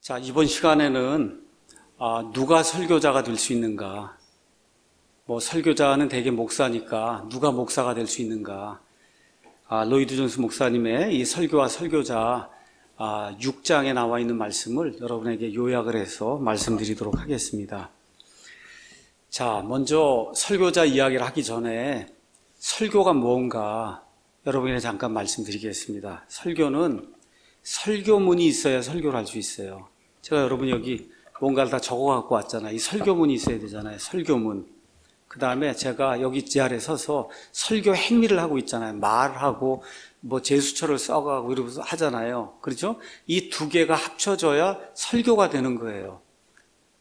자, 이번 시간에는 누가 설교자가 될 수 있는가? 설교자는 대개 목사니까 누가 목사가 될 수 있는가? 로이드 존스 목사님의 이 설교와 설교자 6장에 나와 있는 말씀을 여러분에게 요약을 해서 말씀드리도록 하겠습니다. 자, 먼저 설교자 이야기를 하기 전에 설교가 무언가 여러분에게 잠깐 말씀드리겠습니다. 설교는 설교문이 있어야 설교를 할 수 있어요. 제가 여러분 여기 뭔가를 다 적어 갖고 왔잖아요. 이 설교문이 있어야 되잖아요. 설교문. 그 다음에 제가 여기 자리에 서서 설교 행위를 하고 있잖아요. 말하고 제수처를 써가고 이러면서 하잖아요. 그렇죠? 이 두 개가 합쳐져야 설교가 되는 거예요.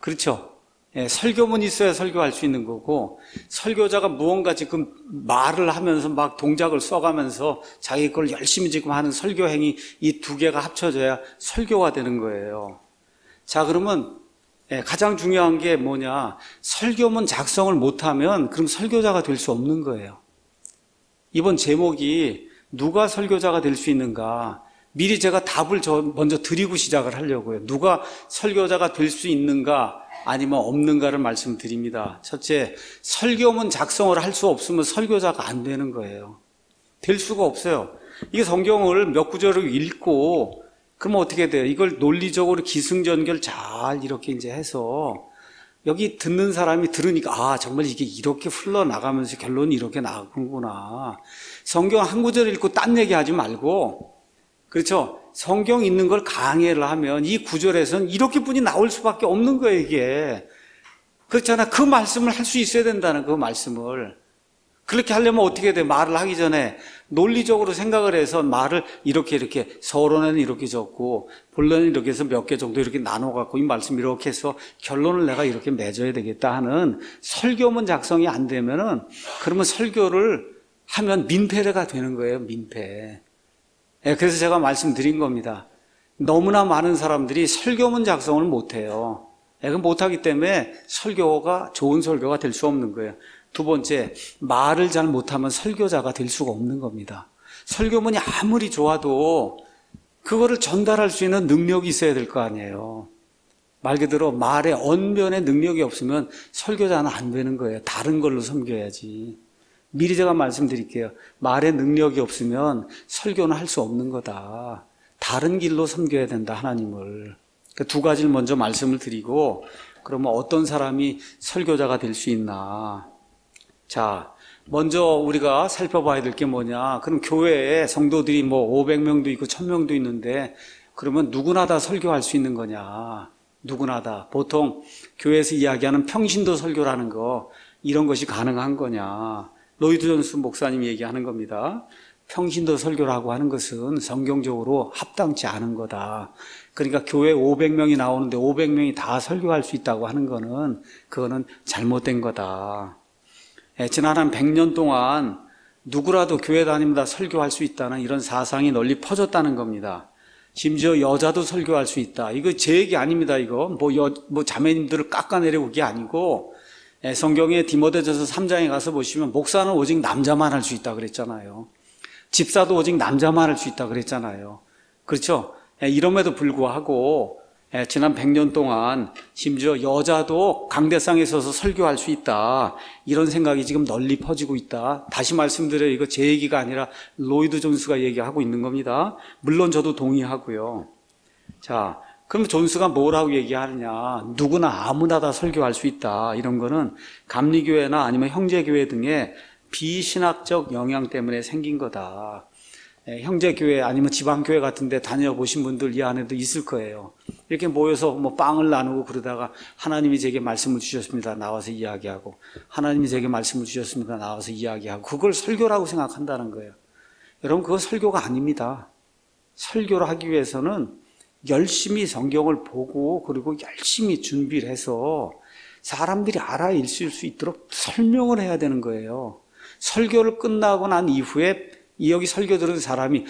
그렇죠? 예, 설교문이 있어야 설교할 수 있는 거고, 설교자가 무언가 지금 말을 하면서 막 동작을 써가면서 자기 걸 열심히 지금 하는 설교 행위, 이 두 개가 합쳐져야 설교가 되는 거예요. 자, 그러면 가장 중요한 게 뭐냐? 설교문 작성을 못하면 그럼 설교자가 될 수 없는 거예요. 이번 제목이 누가 설교자가 될 수 있는가? 미리 제가 답을 먼저 드리고 시작을 하려고요. 누가 설교자가 될 수 있는가? 아니면 없는가를 말씀드립니다. 첫째, 설교문 작성을 할 수 없으면 설교자가 안 되는 거예요. 될 수가 없어요. 이게 성경을 몇 구절을 읽고 그러면 어떻게 돼요? 이걸 논리적으로 기승전결 잘 이렇게 이제 해서 여기 듣는 사람이 들으니까 정말 이게 이렇게 흘러나가면서 결론이 이렇게 나오는구나. 성경 한 구절 읽고 딴 얘기하지 말고, 그렇죠? 성경 있는 걸 강해를 하면 이 구절에서는 이렇게뿐이 나올 수밖에 없는 거예요, 이게. 그렇잖아. 그 말씀을 할 수 있어야 된다는 그 말씀을. 그렇게 하려면 어떻게 돼? 말을 하기 전에 논리적으로 생각을 해서 말을 이렇게 서론에는 이렇게 적고 본론은 이렇게 해서 몇 개 정도 이렇게 나눠갖고 이 말씀 이렇게 해서 결론을 내가 이렇게 맺어야 되겠다 하는 설교문 작성이 안 되면은 그러면 설교를 하면 민폐가 되는 거예요, 민폐. 예, 그래서 제가 말씀드린 겁니다. 너무나 많은 사람들이 설교문 작성을 못해요. 그 못하기 때문에 설교가 좋은 설교가 될 수 없는 거예요. 두 번째, 말을 잘 못하면 설교자가 될 수가 없는 겁니다. 설교문이 아무리 좋아도 그거를 전달할 수 있는 능력이 있어야 될 거 아니에요. 말 그대로 말의 언변의 능력이 없으면 설교자는 안 되는 거예요. 다른 걸로 섬겨야지. 미리 제가 말씀드릴게요. 말의 능력이 없으면 설교는 할 수 없는 거다. 다른 길로 섬겨야 된다, 하나님을. 두 가지를 먼저 말씀을 드리고, 그러면 어떤 사람이 설교자가 될 수 있나? 자, 먼저 우리가 살펴봐야 될 게 뭐냐? 그럼 교회에 성도들이 500명도 있고 1000명도 있는데 그러면 누구나 다 설교할 수 있는 거냐? 누구나 다. 보통 교회에서 이야기하는 평신도 설교라는 거, 이런 것이 가능한 거냐? 로이드 존스 목사님이 얘기하는 겁니다. 평신도 설교라고 하는 것은 성경적으로 합당치 않은 거다. 그러니까 교회 500명이 나오는데 500명이 다 설교할 수 있다고 하는 거는 그거는 잘못된 거다. 지난 한 100년 동안 누구라도 교회 다닙니다 설교할 수 있다는 이런 사상이 널리 퍼졌다는 겁니다. 심지어 여자도 설교할 수 있다. 이거 제 얘기 아닙니다. 이거 자매님들을 깎아내리고 그게 아니고, 성경의 디모데전서 3장에 가서 보시면 목사는 오직 남자만 할 수 있다 그랬잖아요. 집사도 오직 남자만 할 수 있다 그랬잖아요. 그렇죠? 이럼에도 불구하고 지난 100년 동안 심지어 여자도 강대상에 서서 설교할 수 있다, 이런 생각이 지금 널리 퍼지고 있다. 다시 말씀드려요. 이거 제 얘기가 아니라 로이드 존스가 얘기하고 있는 겁니다. 물론 저도 동의하고요. 자, 그럼 존스가 뭐라고 얘기하느냐? 누구나 아무나 다 설교할 수 있다. 이런 거는 감리교회나 아니면 형제교회 등의 비신학적 영향 때문에 생긴 거다. 형제교회 아니면 지방교회 같은 데 다녀보신 분들 이 안에도 있을 거예요. 이렇게 모여서 빵을 나누고 그러다가 하나님이 제게 말씀을 주셨습니다. 나와서 이야기하고, 하나님이 제게 말씀을 주셨습니다. 나와서 이야기하고, 그걸 설교라고 생각한다는 거예요. 여러분, 그건 설교가 아닙니다. 설교를 하기 위해서는 열심히 성경을 보고 그리고 열심히 준비를 해서 사람들이 알아 읽을 수 있도록 설명을 해야 되는 거예요. 설교를 끝나고 난 이후에 여기 설교 들은 사람이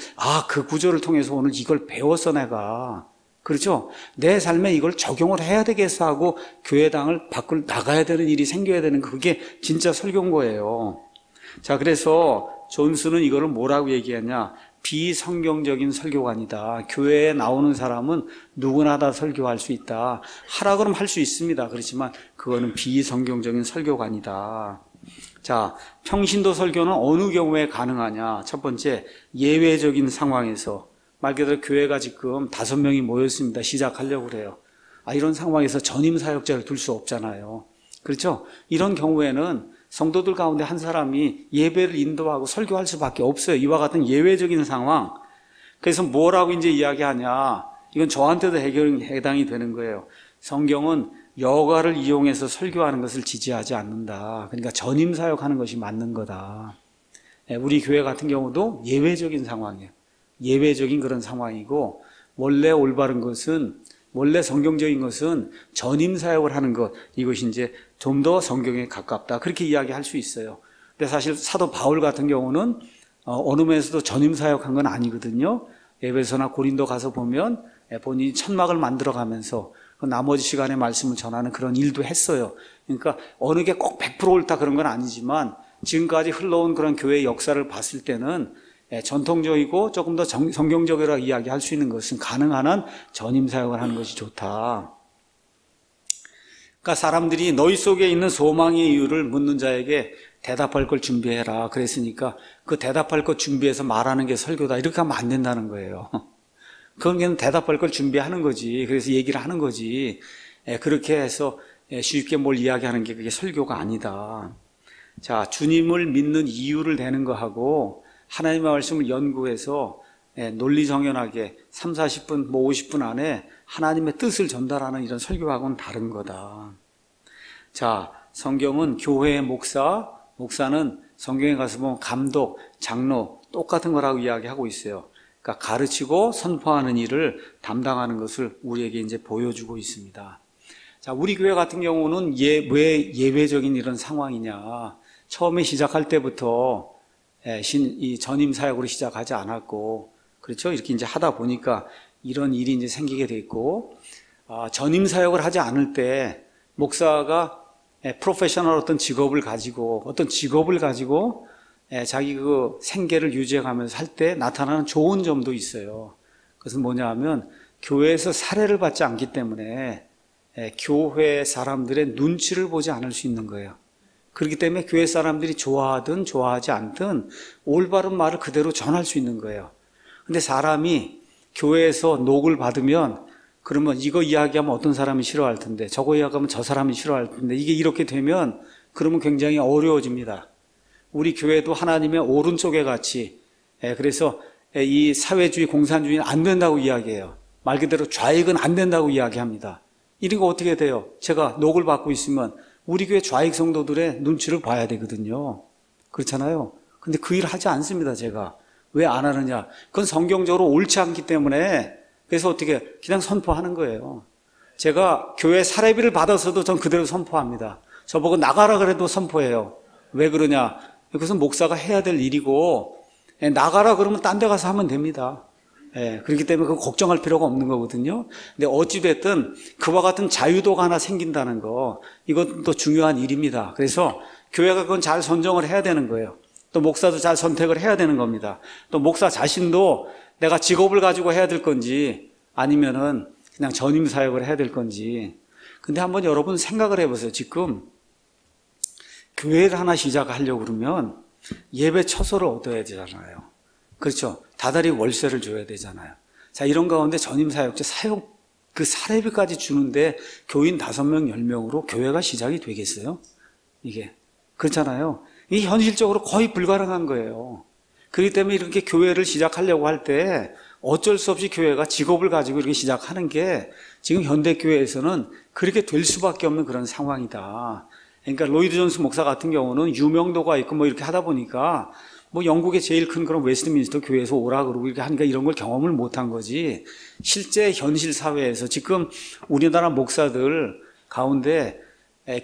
그 구절을 통해서 오늘 이걸 배웠어 내가. 그렇죠? 내 삶에 이걸 적용을 해야 되겠어 하고 교회당을 밖을 나가야 되는 일이 생겨야 되는, 그게 진짜 설교인 거예요. 자, 그래서 존스는 이거를 뭐라고 얘기하냐? 비성경적인 설교관이다. 교회에 나오는 사람은 누구나 다 설교할 수 있다. 하라 그러면 할 수 있습니다. 그렇지만 그거는 비성경적인 설교관이다. 자, 평신도 설교는 어느 경우에 가능하냐? 첫 번째, 예외적인 상황에서 말 그대로 교회가 지금 5명이 모였습니다. 시작하려고 그래요. 이런 상황에서 전임 사역자를 둘 수 없잖아요. 그렇죠? 이런 경우에는 성도들 가운데 한 사람이 예배를 인도하고 설교할 수밖에 없어요. 이와 같은 예외적인 상황. 그래서 뭐라고 이제 이야기하냐? 이건 저한테도 해당이 되는 거예요. 성경은 여가를 이용해서 설교하는 것을 지지하지 않는다. 그러니까 전임 사역하는 것이 맞는 거다. 우리 교회 같은 경우도 예외적인 상황이에요. 예외적인 그런 상황이고, 원래 올바른 것은, 원래 성경적인 것은 전임 사역을 하는 것, 이것이 이제 좀 더 성경에 가깝다. 그렇게 이야기할 수 있어요. 근데 사실 사도 바울 같은 경우는 어느 면에서도 전임 사역한 건 아니거든요. 에베소나 고린도 가서 보면 본인이 천막을 만들어가면서 그 나머지 시간에 말씀을 전하는 그런 일도 했어요. 그러니까 어느 게 꼭 100% 옳다 그런 건 아니지만 지금까지 흘러온 그런 교회의 역사를 봤을 때는 전통적이고 조금 더 성경적이라고 이야기할 수 있는 것은 가능한 한 전임 사역을 하는 것이 좋다. 그러니까 사람들이 너희 속에 있는 소망의 이유를 묻는 자에게 대답할 걸 준비해라. 그랬으니까 그 대답할 것 준비해서 말하는 게 설교다. 이렇게 하면 안 된다는 거예요. 그건 그냥 대답할 걸 준비하는 거지. 그래서 얘기를 하는 거지. 그렇게 해서 쉽게 뭘 이야기하는 게 그게 설교가 아니다. 자, 주님을 믿는 이유를 대는 거하고 하나님의 말씀을 연구해서 논리정연하게 3, 40분, 50분 안에 하나님의 뜻을 전달하는 이런 설교하고는 다른 거다. 자, 성경은 교회의 목사는 성경에 가서 보면 감독, 장로 똑같은 거라고 이야기하고 있어요. 그러니까 가르치고 선포하는 일을 담당하는 것을 우리에게 이제 보여주고 있습니다. 자, 우리 교회 같은 경우는 왜 예외적인 이런 상황이냐? 처음에 시작할 때부터 이 전임 사역으로 시작하지 않았고, 그렇죠? 이렇게 이제 하다 보니까 이런 일이 이제 생기게 됐고, 전임 사역을 하지 않을 때 목사가 프로페셔널 어떤 직업을 가지고 자기 그 생계를 유지해가면서 할 때 나타나는 좋은 점도 있어요. 그것은 뭐냐 하면 교회에서 사례를 받지 않기 때문에 교회 사람들의 눈치를 보지 않을 수 있는 거예요. 그렇기 때문에 교회 사람들이 좋아하든 좋아하지 않든 올바른 말을 그대로 전할 수 있는 거예요. 근데 사람이 교회에서 녹을 받으면 그러면 이거 이야기하면 어떤 사람이 싫어할 텐데 저거 이야기하면 저 사람이 싫어할 텐데 이게 이렇게 되면 그러면 굉장히 어려워집니다. 우리 교회도 하나님의 오른쪽에 같이 그래서 이 사회주의 공산주의는 안 된다고 이야기해요. 말 그대로 좌익은 안 된다고 이야기합니다. 이러니까 어떻게 돼요? 제가 녹을 받고 있으면 우리 교회 좌익 성도들의 눈치를 봐야 되거든요. 그렇잖아요. 근데 그 일을 하지 않습니다. 제가. 왜 안 하느냐? 그건 성경적으로 옳지 않기 때문에 그래서 어떻게 그냥 선포하는 거예요. 제가 교회 사례비를 받아서도 전 그대로 선포합니다. 저보고 나가라 그래도 선포해요. 왜 그러냐? 그것은 목사가 해야 될 일이고 나가라 그러면 딴 데 가서 하면 됩니다. 그렇기 때문에 그거 걱정할 필요가 없는 거거든요. 근데 어찌됐든 그와 같은 자유도가 하나 생긴다는 거 이것도 중요한 일입니다. 그래서 교회가 그건 잘 선정을 해야 되는 거예요. 또 목사도 잘 선택을 해야 되는 겁니다. 또 목사 자신도 내가 직업을 가지고 해야 될 건지 아니면은 그냥 전임 사역을 해야 될 건지. 근데 한번 여러분 생각을 해보세요. 지금 교회를 하나 시작하려고 그러면 예배 처소를 얻어야 되잖아요. 그렇죠? 다달이 월세를 줘야 되잖아요. 자, 이런 가운데 전임 사역자 사역 그 사례비까지 주는데 교인 5명, 10명으로 교회가 시작이 되겠어요? 이게 그렇잖아요. 이게 현실적으로 거의 불가능한 거예요. 그렇기 때문에 이렇게 교회를 시작하려고 할 때 어쩔 수 없이 교회가 직업을 가지고 이렇게 시작하는 게 지금 현대교회에서는 그렇게 될 수밖에 없는 그런 상황이다. 그러니까 로이드 존스 목사 같은 경우는 유명도가 있고 뭐 이렇게 하다 보니까 뭐 영국의 제일 큰 그런 웨스트민스터 교회에서 오라 그러고 이렇게 하니까 이런 걸 경험을 못한 거지. 실제 현실 사회에서 지금 우리나라 목사들 가운데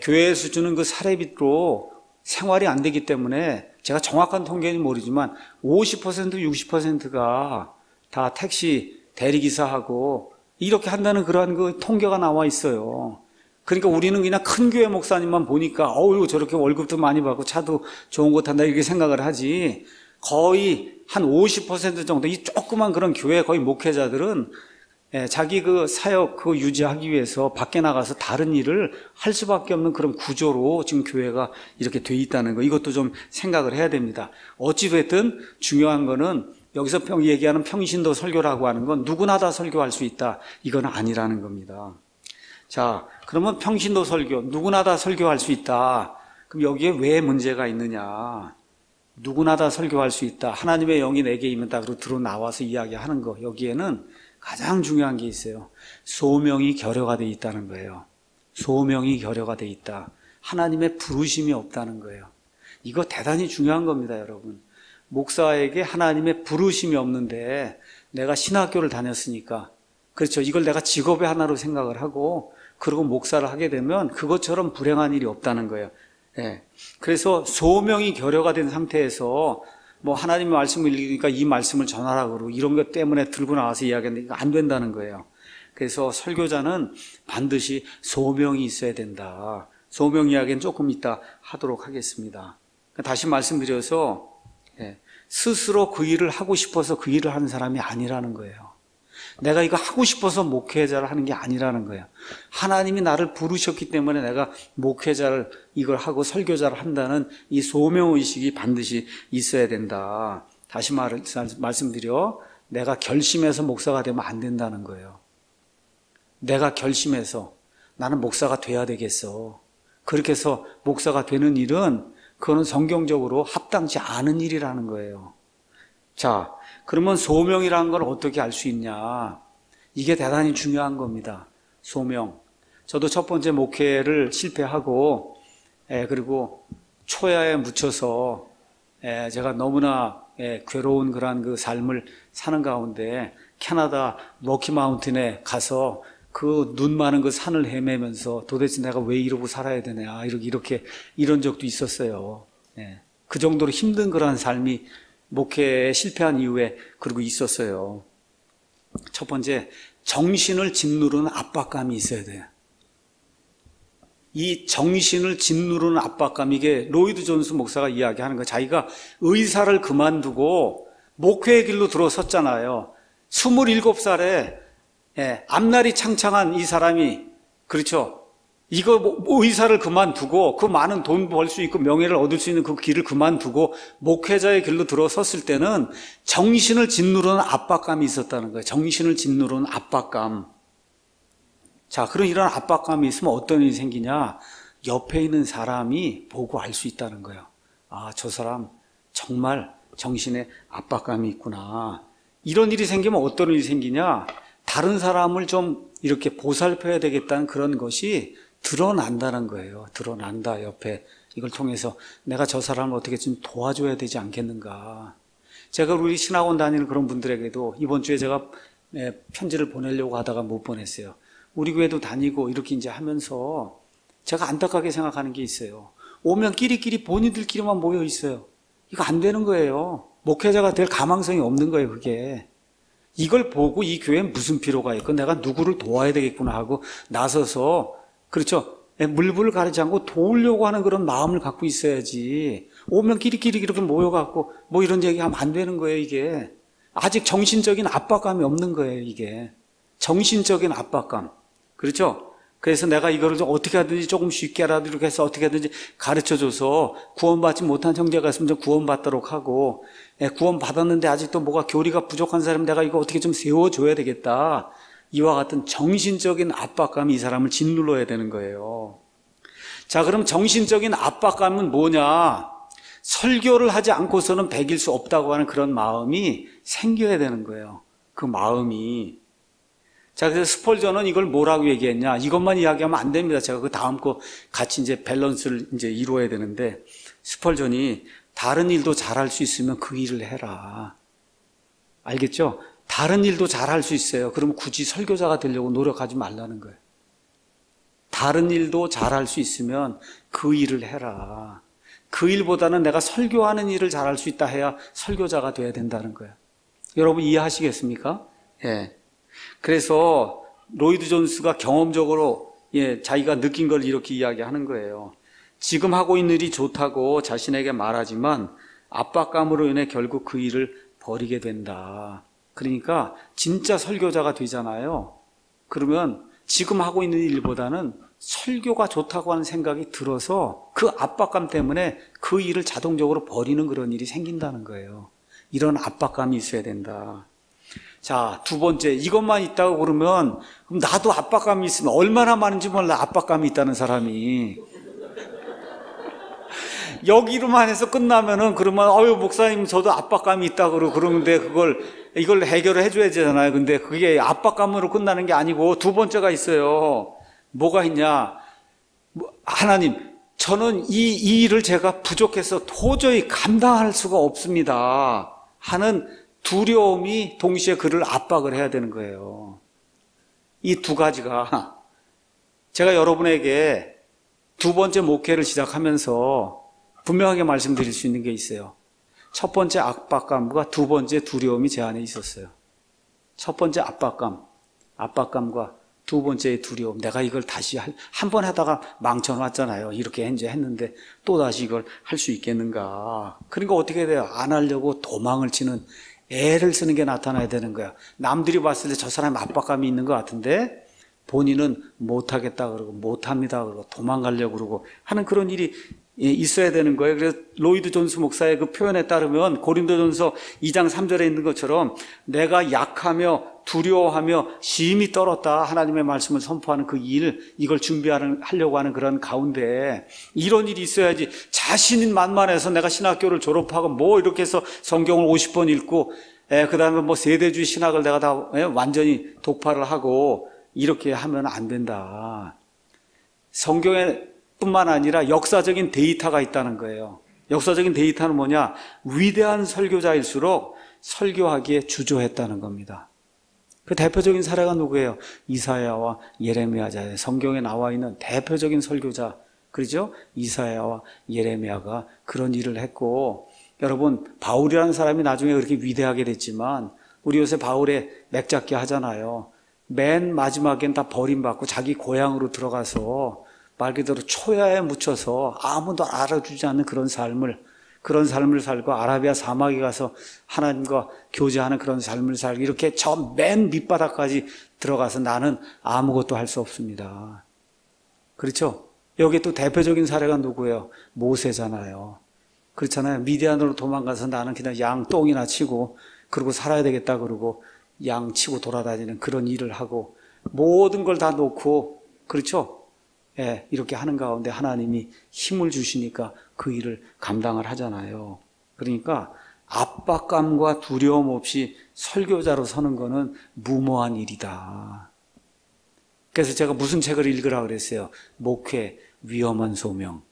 교회에서 주는 그 사례비로 생활이 안 되기 때문에 제가 정확한 통계는 모르지만 50% 60%가 다 택시 대리기사하고 이렇게 한다는 그러한 그 통계가 나와 있어요. 그러니까 우리는 그냥 큰 교회 목사님만 보니까 어우 저렇게 월급도 많이 받고 차도 좋은 거 탄다 이렇게 생각을 하지. 거의 한 50% 정도, 이 조그만 그런 교회 거의 목회자들은 자기 그 사역 그 유지하기 위해서 밖에 나가서 다른 일을 할 수밖에 없는 그런 구조로 지금 교회가 이렇게 돼 있다는 거, 이것도 좀 생각을 해야 됩니다. 어찌됐든 중요한 거는 여기서 얘기하는 평신도 설교라고 하는 건 누구나 다 설교할 수 있다, 이건 아니라는 겁니다. 자, 그러면 평신도 설교, 누구나 다 설교할 수 있다. 그럼 여기에 왜 문제가 있느냐? 누구나 다 설교할 수 있다. 하나님의 영이 내게 임했다. 그리고 들어 나와서 이야기하는 거. 여기에는 가장 중요한 게 있어요. 소명이 결여가 돼 있다는 거예요. 소명이 결여가 돼 있다. 하나님의 부르심이 없다는 거예요. 이거 대단히 중요한 겁니다, 여러분. 목사에게 하나님의 부르심이 없는데 내가 신학교를 다녔으니까, 그렇죠, 이걸 내가 직업의 하나로 생각을 하고 그리고 목사를 하게 되면 그것처럼 불행한 일이 없다는 거예요. 그래서 소명이 결여가 된 상태에서 뭐 하나님의 말씀을 읽으니까 이 말씀을 전하라 그러고 이런 것 때문에 들고 나와서 이야기하는데 이거 안 된다는 거예요. 그래서 설교자는 반드시 소명이 있어야 된다. 소명 이야기는 조금 이따 하도록 하겠습니다. 다시 말씀드려서 스스로 그 일을 하고 싶어서 그 일을 하는 사람이 아니라는 거예요. 내가 이거 하고 싶어서 목회자를 하는 게 아니라는 거예요. 하나님이 나를 부르셨기 때문에 내가 목회자를 이걸 하고 설교자를 한다는 이 소명의식이 반드시 있어야 된다. 다시 말씀드려, 내가 결심해서 목사가 되면 안 된다는 거예요. 내가 결심해서 나는 목사가 돼야 되겠어, 그렇게 해서 목사가 되는 일은 그거는 성경적으로 합당치 않은 일이라는 거예요. 자, 그러면 소명이라는 걸 어떻게 알 수 있냐? 이게 대단히 중요한 겁니다. 소명. 저도 첫 번째 목회를 실패하고 그리고 초야에 묻혀서 제가 너무나 괴로운 그런 그 삶을 사는 가운데 캐나다 로키마운틴에 가서 그 눈 많은 그 산을 헤매면서 도대체 내가 왜 이러고 살아야 되냐, 이렇게 이런 적도 있었어요. 그 정도로 힘든 그런 삶이 목회에 실패한 이후에 그러고 있었어요. 첫 번째, 정신을 짓누르는 압박감이 있어야 돼요. 이 정신을 짓누르는 압박감, 이게 로이드 존스 목사가 이야기하는 거예요. 자기가 의사를 그만두고 목회의 길로 들어섰잖아요. 27살에 앞날이 창창한 이 사람이, 그렇죠, 이거 의사를 그만두고 그 많은 돈 벌 수 있고 명예를 얻을 수 있는 그 길을 그만두고 목회자의 길로 들어섰을 때는 정신을 짓누르는 압박감이 있었다는 거예요. 정신을 짓누르는 압박감. 자, 그런 이런 압박감이 있으면 어떤 일이 생기냐? 옆에 있는 사람이 보고 알 수 있다는 거예요. 아, 저 사람 정말 정신에 압박감이 있구나. 이런 일이 생기면 어떤 일이 생기냐? 다른 사람을 좀 이렇게 보살펴야 되겠다는 그런 것이 드러난다는 거예요. 드러난다, 옆에. 이걸 통해서 내가 저 사람을 어떻게 좀 도와줘야 되지 않겠는가. 제가 우리 신학원 다니는 그런 분들에게도 이번 주에 제가 편지를 보내려고 하다가 못 보냈어요. 우리 교회도 다니고 이렇게 이제 하면서 제가 안타깝게 생각하는 게 있어요. 오면 끼리끼리 본인들끼리만 모여 있어요. 이거 안 되는 거예요. 목회자가 될 가망성이 없는 거예요, 그게. 이걸 보고 이 교회엔 무슨 필요가 있고 내가 누구를 도와야 되겠구나 하고 나서서, 그렇죠, 물불을 가리지 않고 도우려고 하는 그런 마음을 갖고 있어야지. 오면 끼리끼리 이렇게 모여갖고 뭐 이런 얘기하면 안 되는 거예요, 이게. 아직 정신적인 압박감이 없는 거예요, 이게. 정신적인 압박감. 그렇죠? 그래서 내가 이거를 좀 어떻게 하든지 조금 쉽게라도 이렇게 해서 어떻게 하든지 가르쳐줘서 구원받지 못한 형제가 있으면 좀 구원받도록 하고, 구원받았는데 아직도 뭐가 교리가 부족한 사람 내가 이거 어떻게 좀 세워줘야 되겠다. 이와 같은 정신적인 압박감이 이 사람을 짓눌러야 되는 거예요. 자, 그럼 정신적인 압박감은 뭐냐? 설교를 하지 않고서는 배길 수 없다고 하는 그런 마음이 생겨야 되는 거예요. 그 마음이. 자, 그래서 스펄전은 이걸 뭐라고 얘기했냐? 이것만 이야기하면 안 됩니다. 제가 그 다음 거 같이 이제 밸런스를 이제 이루어야 되는데, 스펄전이 다른 일도 잘할 수 있으면 그 일을 해라. 알겠죠? 다른 일도 잘할 수 있어요. 그럼 굳이 설교자가 되려고 노력하지 말라는 거예요. 다른 일도 잘할 수 있으면 그 일을 해라. 그 일보다는 내가 설교하는 일을 잘할 수 있다 해야 설교자가 돼야 된다는 거예요. 여러분 이해하시겠습니까? 예. 그래서 로이드 존스가 경험적으로 자기가 느낀 걸 이렇게 이야기하는 거예요. 지금 하고 있는 일이 좋다고 자신에게 말하지만 압박감으로 인해 결국 그 일을 버리게 된다. 그러니까 진짜 설교자가 되잖아요. 그러면 지금 하고 있는 일보다는 설교가 좋다고 하는 생각이 들어서 그 압박감 때문에 그 일을 자동적으로 버리는 그런 일이 생긴다는 거예요. 이런 압박감이 있어야 된다. 자, 두 번째, 이것만 있다고 그러면 그럼 나도 압박감이 있으면 얼마나 많은지 몰라. 압박감이 있다는 사람이 여기로만 해서 끝나면은 그러면 목사님 저도 압박감이 있다 그러는데 이걸 해결을 해줘야 되잖아요. 근데 그게 압박감으로 끝나는 게 아니고 두 번째가 있어요. 뭐가 있냐? 하나님, 저는 이 일을 제가 부족해서 도저히 감당할 수가 없습니다 하는 두려움이 동시에 그를 압박을 해야 되는 거예요. 이 두 가지가 제가 여러분에게 두 번째 목회를 시작하면서 분명하게 말씀드릴 수 있는 게 있어요. 첫 번째 압박감과 두 번째 두려움이 제 안에 있었어요. 첫 번째 압박감과 두 번째 두려움. 내가 이걸 다시 한 번 하다가 망쳐놨잖아요. 이렇게 이제 했는데 또 다시 이걸 할 수 있겠는가. 그러니까 어떻게 돼요? 안 하려고 도망을 치는 애를 쓰는 게 나타나야 되는 거야. 남들이 봤을 때 저 사람이 압박감이 있는 것 같은데 본인은 못하겠다 그러고 못합니다 그러고 도망가려고 그러고 하는 그런 일이 있어야 되는 거예요. 그래서 로이드 존스 목사의 그 표현에 따르면 고린도전서 2장 3절에 있는 것처럼 내가 약하며 두려워하며 심히 떨었다 하나님의 말씀을 선포하는 그 이걸 준비하려고 하는 그런 가운데 이런 일이 있어야지. 자신이 만만해서 내가 신학교를 졸업하고 뭐 이렇게 해서 성경을 50번 읽고 그 다음에 뭐 세대주의 신학을 내가 다 완전히 독파를 하고 이렇게 하면 안 된다. 성경에 뿐만 아니라 역사적인 데이터가 있다는 거예요. 역사적인 데이터는 뭐냐? 위대한 설교자일수록 설교하기에 주저했다는 겁니다. 그 대표적인 사례가 누구예요? 이사야와 예레미야자예요. 성경에 나와 있는 대표적인 설교자, 그렇죠? 이사야와 예레미야가 그런 일을 했고, 여러분 바울이라는 사람이 나중에 그렇게 위대하게 됐지만 우리 요새 바울의 맥잡기 하잖아요. 맨 마지막엔 다 버림받고 자기 고향으로 들어가서 말 그대로 초야에 묻혀서 아무도 알아주지 않는 그런 삶을 살고 아라비아 사막에 가서 하나님과 교제하는 그런 삶을 살고 이렇게 저 맨 밑바닥까지 들어가서 나는 아무것도 할 수 없습니다. 그렇죠? 여기 또 대표적인 사례가 누구예요? 모세잖아요. 그렇잖아요. 미디안으로 도망가서 나는 그냥 양 똥이나 치고 그러고 살아야 되겠다 그러고 양 치고 돌아다니는 그런 일을 하고 모든 걸 다 놓고, 그렇죠? 예, 이렇게 하는 가운데 하나님이 힘을 주시니까 그 일을 감당을 하잖아요. 그러니까 압박감과 두려움 없이 설교자로 서는 거는 무모한 일이다. 그래서 제가 무슨 책을 읽으라 그랬어요? 목회 위험한 소명.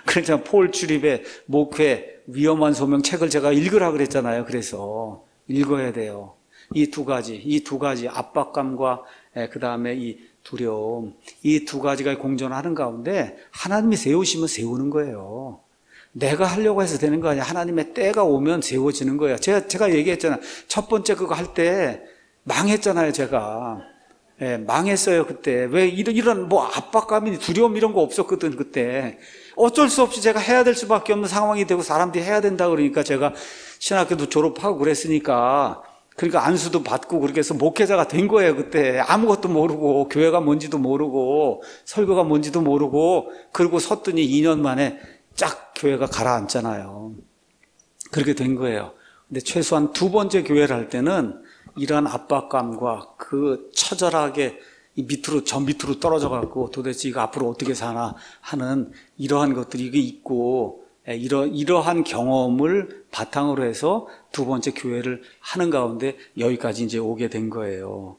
그렇잖아요. 폴 출입의 목회 위험한 소명 책을 제가 읽으라 그랬잖아요. 그래서 읽어야 돼요. 이 두 가지 압박감과 그 다음에 이 두려움, 이 두 가지가 공존하는 가운데 하나님이 세우시면 세우는 거예요. 내가 하려고 해서 되는 거 아니야. 하나님의 때가 오면 세워지는 거예요. 제가 얘기했잖아요. 첫 번째 그거 할 때 망했잖아요. 제가 망했어요. 그때 왜 이런 뭐 압박감이 두려움 이런 거 없었거든. 그때 어쩔 수 없이 제가 해야 될 수밖에 없는 상황이 되고 사람들이 해야 된다 그러니까 제가 신학교도 졸업하고 그랬으니까, 그러니까 안수도 받고 그렇게 해서 목회자가 된 거예요. 그때 아무것도 모르고 교회가 뭔지도 모르고 설교가 뭔지도 모르고 그리고 섰더니 2년 만에 쫙 교회가 가라앉잖아요. 그렇게 된 거예요. 근데 최소한 두 번째 교회를 할 때는 이러한 압박감과 그 처절하게 저 밑으로 떨어져 갖고 도대체 이거 앞으로 어떻게 사나 하는 이러한 것들이 이게 있고, 이러한 경험을 바탕으로 해서 두 번째 교회를 하는 가운데 여기까지 이제 오게 된 거예요.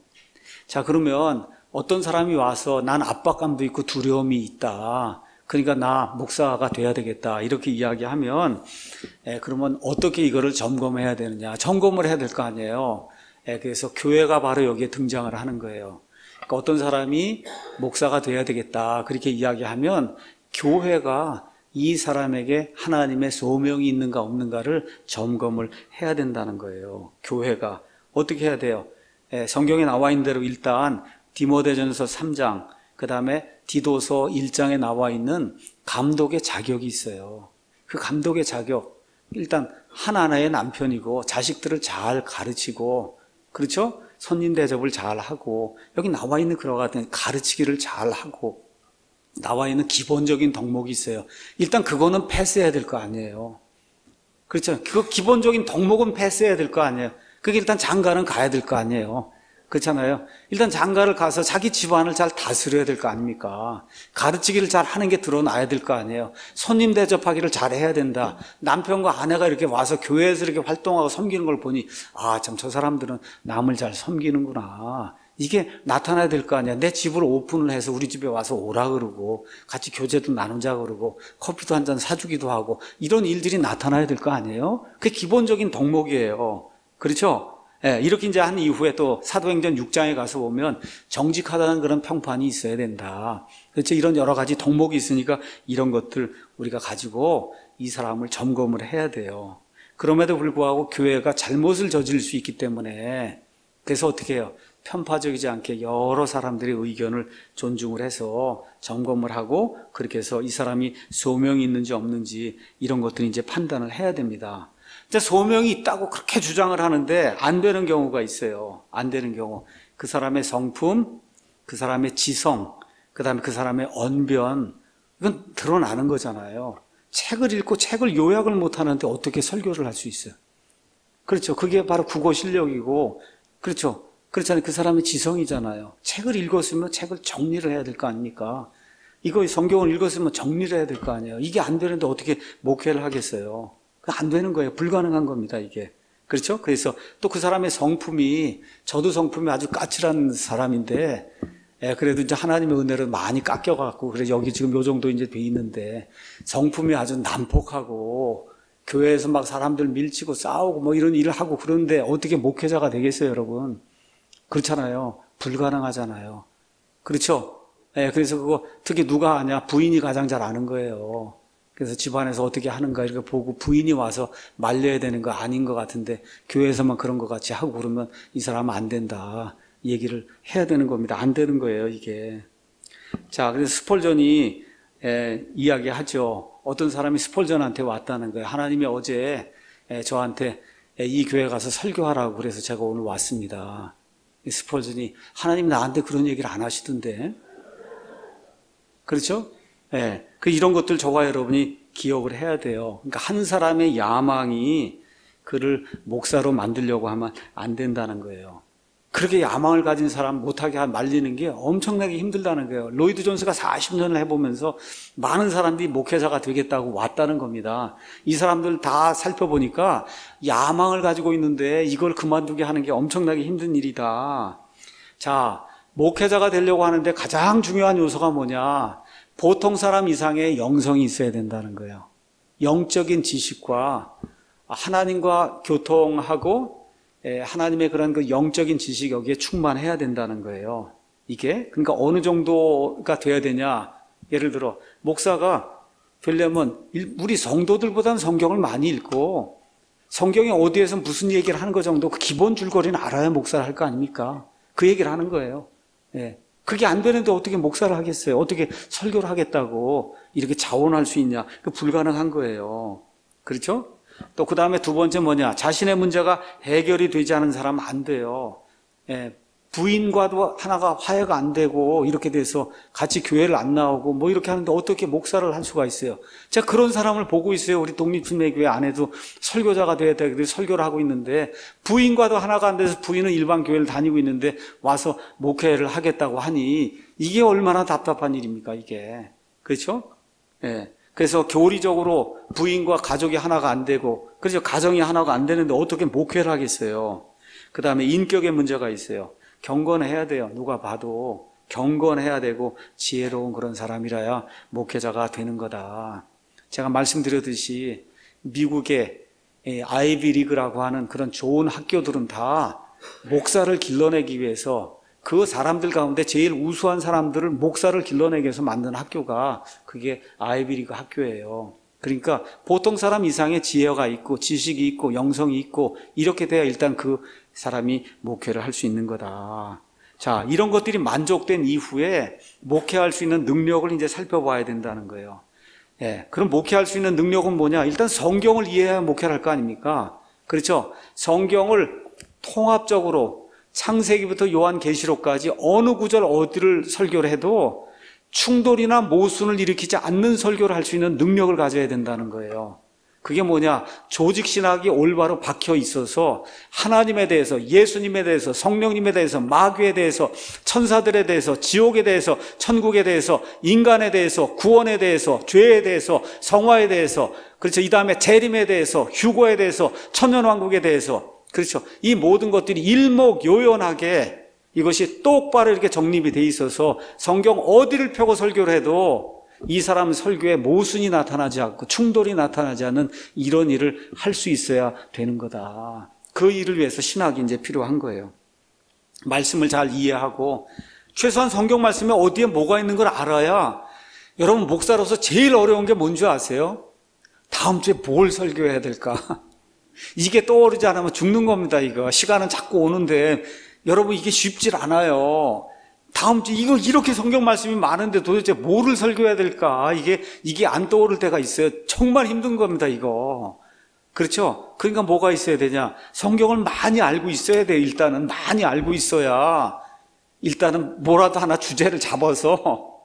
자, 그러면 어떤 사람이 와서 난 압박감도 있고 두려움이 있다. 그러니까 나 목사가 돼야 되겠다. 이렇게 이야기하면, 그러면 어떻게 이거를 점검해야 되느냐. 점검을 해야 될 거 아니에요. 그래서 교회가 바로 여기에 등장을 하는 거예요. 그러니까 어떤 사람이 목사가 돼야 되겠다. 그렇게 이야기하면 교회가 이 사람에게 하나님의 소명이 있는가 없는가를 점검을 해야 된다는 거예요. 교회가 어떻게 해야 돼요? 성경에 나와 있는 대로 일단 디모데전서 3장, 그 다음에 디도서 1장에 나와 있는 감독의 자격이 있어요. 그 감독의 자격, 일단 하나하나의 남편이고 자식들을 잘 가르치고, 그렇죠? 손님 대접을 잘 하고, 여기 나와 있는 그와 같은 가르치기를 잘 하고, 나와 있는 기본적인 덕목이 있어요. 일단 그거는 패스해야 될 거 아니에요. 그렇죠? 그 기본적인 덕목은 패스해야 될 거 아니에요. 그게 일단 장가는 가야 될 거 아니에요. 그렇잖아요. 일단 장가를 가서 자기 집안을 잘 다스려야 될 거 아닙니까? 가르치기를 잘 하는 게 드러나야 될 거 아니에요. 손님 대접하기를 잘 해야 된다. 남편과 아내가 이렇게 와서 교회에서 이렇게 활동하고 섬기는 걸 보니, 아, 참 저 사람들은 남을 잘 섬기는구나. 이게 나타나야 될 거 아니야. 내 집을 오픈을 해서 우리 집에 와서 오라 그러고, 같이 교제도 나누자 그러고, 커피도 한 잔 사주기도 하고, 이런 일들이 나타나야 될 거 아니에요? 그게 기본적인 덕목이에요. 그렇죠? 예, 이렇게 이제 한 이후에 또 사도행전 6장에 가서 보면 정직하다는 그런 평판이 있어야 된다. 그렇죠? 이런 여러 가지 덕목이 있으니까 이런 것들 우리가 가지고 이 사람을 점검을 해야 돼요. 그럼에도 불구하고 교회가 잘못을 저질 수 있기 때문에, 그래서 어떻게 해요? 편파적이지 않게 여러 사람들의 의견을 존중을 해서 점검을 하고, 그렇게 해서 이 사람이 소명이 있는지 없는지 이런 것들을 이제 판단을 해야 됩니다. 이제 소명이 있다고 그렇게 주장을 하는데 안 되는 경우가 있어요. 안 되는 경우. 그 사람의 성품, 그 사람의 지성, 그 다음에 그 사람의 언변, 이건 드러나는 거잖아요. 책을 읽고 책을 요약을 못하는데 어떻게 설교를 할 수 있어요? 그렇죠. 그게 바로 국어 실력이고, 그렇죠. 그렇잖아요. 그 사람의 지성이잖아요. 책을 읽었으면 책을 정리를 해야 될 거 아닙니까? 이거 성경을 읽었으면 정리를 해야 될 거 아니에요. 이게 안 되는데 어떻게 목회를 하겠어요? 안 되는 거예요. 불가능한 겁니다, 이게. 그렇죠? 그래서 또 그 사람의 성품이, 저도 성품이 아주 까칠한 사람인데, 그래도 이제 하나님의 은혜로 많이 깎여갖고, 그래서 여기 지금 요 정도 이제 돼 있는데, 성품이 아주 난폭하고, 교회에서 막 사람들 밀치고 싸우고 뭐 이런 일을 하고 그런데 어떻게 목회자가 되겠어요, 여러분? 그렇잖아요. 불가능하잖아요. 그렇죠? 그래서 그거 특히 누가 아냐? 부인이 가장 잘 아는 거예요. 그래서 집안에서 어떻게 하는가 이렇게 보고 부인이 와서 말려야 되는 거 아닌 것 같은데 교회에서만 그런 것 같이 하고 그러면 이 사람은 안 된다. 얘기를 해야 되는 겁니다. 안 되는 거예요, 이게. 자, 그래서 스펄전이 이야기하죠. 어떤 사람이 스펄전한테 왔다는 거예요. 하나님이 어제 저한테 이 교회 가서 설교하라고 그래서 제가 오늘 왔습니다. 스펄전이 하나님 나한테 그런 얘기를 안 하시던데. 그렇죠? 그 이런 것들 저와 여러분이 기억을 해야 돼요. 그러니까 한 사람의 야망이 그를 목사로 만들려고 하면 안 된다는 거예요. 그렇게 야망을 가진 사람 못하게 말리는 게 엄청나게 힘들다는 거예요. 로이드 존스가 40년을 해보면서 많은 사람들이 목회자가 되겠다고 왔다는 겁니다. 이 사람들 다 살펴보니까 야망을 가지고 있는데 이걸 그만두게 하는 게 엄청나게 힘든 일이다. 자, 목회자가 되려고 하는데 가장 중요한 요소가 뭐냐? 보통 사람 이상의 영성이 있어야 된다는 거예요. 영적인 지식과 하나님과 교통하고 하나님의 그런 그 영적인 지식 여기에 충만해야 된다는 거예요. 이게 그러니까 어느 정도가 돼야 되냐? 예를 들어 목사가 되려면 우리 성도들보다는 성경을 많이 읽고 성경에 어디에서 무슨 얘기를 하는 거 정도 그 기본 줄거리는 알아야 목사를 할 거 아닙니까? 그 얘기를 하는 거예요. 그게 안 되는데 어떻게 목사를 하겠어요? 어떻게 설교를 하겠다고 이렇게 자원할 수 있냐? 그 불가능한 거예요. 그렇죠? 또 그 다음에 두 번째 뭐냐? 자신의 문제가 해결이 되지 않은 사람은 안 돼요. 부인과도 하나가 화해가 안 되고 이렇게 돼서 같이 교회를 안 나오고 뭐 이렇게 하는데 어떻게 목사를 할 수가 있어요? 제가 그런 사람을 보고 있어요. 우리 독립침례교회 안에도 설교자가 돼야 되고 설교를 하고 있는데 부인과도 하나가 안 돼서 부인은 일반 교회를 다니고 있는데 와서 목회를 하겠다고 하니 이게 얼마나 답답한 일입니까, 이게. 그렇죠? 그래서 교리적으로 부인과 가족이 하나가 안 되고, 그래서 가정이 하나가 안 되는데 어떻게 목회를 하겠어요? 그 다음에 인격의 문제가 있어요. 경건해야 돼요. 누가 봐도 경건해야 되고 지혜로운 그런 사람이라야 목회자가 되는 거다. 제가 말씀드렸듯이 미국의 아이비리그라고 하는 그런 좋은 학교들은 다 목사를 길러내기 위해서 그 사람들 가운데 제일 우수한 사람들을 목사를 길러내기 위해서 만든 학교가 그게 아이비리그 학교예요. 그러니까 보통 사람 이상의 지혜가 있고 지식이 있고 영성이 있고 이렇게 돼야 일단 그 사람이 목회를 할 수 있는 거다. 자, 이런 것들이 만족된 이후에 목회할 수 있는 능력을 이제 살펴봐야 된다는 거예요. 그럼 목회할 수 있는 능력은 뭐냐? 일단 성경을 이해해야 목회를 할 거 아닙니까? 그렇죠? 성경을 통합적으로 창세기부터 요한계시록까지 어느 구절 어디를 설교를 해도 충돌이나 모순을 일으키지 않는 설교를 할 수 있는 능력을 가져야 된다는 거예요. 그게 뭐냐? 조직신학이 올바로 박혀 있어서 하나님에 대해서, 예수님에 대해서, 성령님에 대해서, 마귀에 대해서, 천사들에 대해서, 지옥에 대해서, 천국에 대해서, 인간에 대해서, 구원에 대해서, 죄에 대해서, 성화에 대해서, 그렇죠. 이 다음에 재림에 대해서, 휴거에 대해서, 천년왕국에 대해서, 그렇죠. 이 모든 것들이 일목요연하게 이것이 똑바로 이렇게 정립이 돼 있어서 성경 어디를 펴고 설교를 해도 이 사람 설교에 모순이 나타나지 않고 충돌이 나타나지 않는 이런 일을 할 수 있어야 되는 거다. 그 일을 위해서 신학이 이제 필요한 거예요. 말씀을 잘 이해하고 최소한 성경 말씀에 어디에 뭐가 있는 걸 알아야 여러분 목사로서 제일 어려운 게 뭔지 아세요? 다음 주에 뭘 설교해야 될까? 이게 떠오르지 않으면 죽는 겁니다. 이거 시간은 자꾸 오는데 여러분 이게 쉽질 않아요. 다음 주 이거 이렇게 성경 말씀이 많은데 도대체 뭐를 설교해야 될까? 이게 안 떠오를 때가 있어요. 정말 힘든 겁니다, 이거. 그렇죠? 그러니까 뭐가 있어야 되냐? 성경을 많이 알고 있어야 돼요. 일단은 많이 알고 있어야 일단은 뭐라도 하나 주제를 잡아서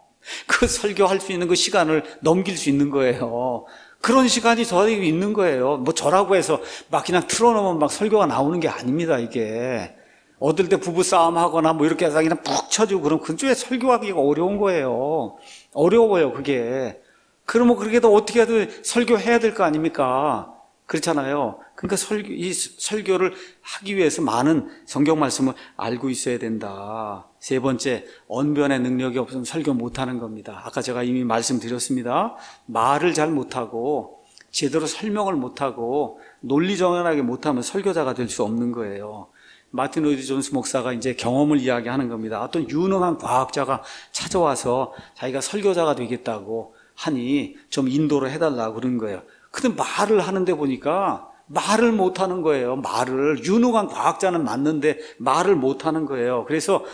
그 설교할 수 있는 그 시간을 넘길 수 있는 거예요. 그런 시간이 저에게 있는 거예요. 뭐 저라고 해서 막 그냥 틀어놓으면 막 설교가 나오는 게 아닙니다, 이게. 얻을 때 부부싸움 하거나 뭐 이렇게 해서 그냥 푹 쳐주고 그럼 그쪽에 설교하기가 어려운 거예요. 어려워요, 그게. 그러면 그렇게도 어떻게 해도 설교해야 될 거 아닙니까? 그렇잖아요. 그러니까 이 설교를 하기 위해서 많은 성경 말씀을 알고 있어야 된다. 세 번째, 언변의 능력이 없으면 설교 못하는 겁니다. 아까 제가 이미 말씀드렸습니다. 말을 잘 못하고 제대로 설명을 못하고 논리정연하게 못하면 설교자가 될 수 없는 거예요. 마틴 로이드 존스 목사가 이제 경험을 이야기하는 겁니다. 어떤 유능한 과학자가 찾아와서 자기가 설교자가 되겠다고 하니 좀 인도를 해달라고 그런 거예요. 근데 말을 하는데 보니까 말을 못하는 거예요. 말을. 유능한 과학자는 맞는데 말을 못하는 거예요. 그래서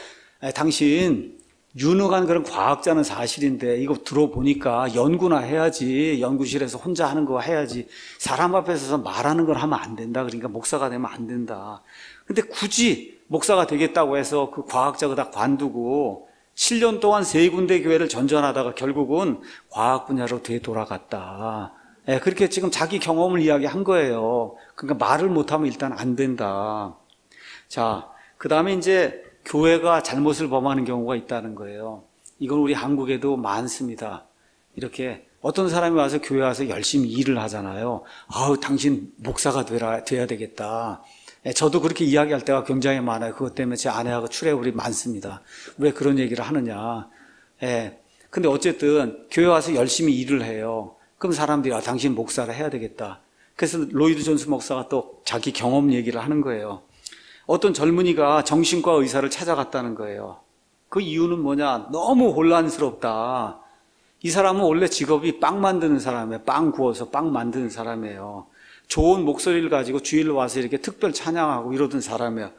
당신 유능한 그런 과학자는 사실인데 이거 들어보니까 연구나 해야지. 연구실에서 혼자 하는 거 해야지. 사람 앞에 서서 말하는 걸 하면 안 된다. 그러니까 목사가 되면 안 된다. 근데 굳이 목사가 되겠다고 해서 그 과학자가 다 관두고 7년 동안 3군데 교회를 전전하다가 결국은 과학 분야로 되돌아갔다. 그렇게 지금 자기 경험을 이야기한 거예요. 그러니까 말을 못하면 일단 안 된다. 자, 그 다음에 이제 교회가 잘못을 범하는 경우가 있다는 거예요. 이건 우리 한국에도 많습니다. 이렇게 어떤 사람이 와서 교회 와서 열심히 일을 하잖아요. 아우, 당신 목사가 돼야 되겠다. 저도 그렇게 이야기할 때가 굉장히 많아요. 그것 때문에 제 아내하고 출애굽이 많습니다. 왜 그런 얘기를 하느냐. 근데 어쨌든 교회 와서 열심히 일을 해요. 그럼 사람들이 당신 목사를 해야 되겠다. 그래서 로이드 존스 목사가 또 자기 경험 얘기를 하는 거예요. 어떤 젊은이가 정신과 의사를 찾아갔다는 거예요. 그 이유는 뭐냐? 너무 혼란스럽다. 이 사람은 원래 직업이 빵 만드는 사람이에요. 빵 구워서 빵 만드는 사람이에요. 좋은 목소리를 가지고 주일로 와서 이렇게 특별 찬양하고 이러던 사람이에요.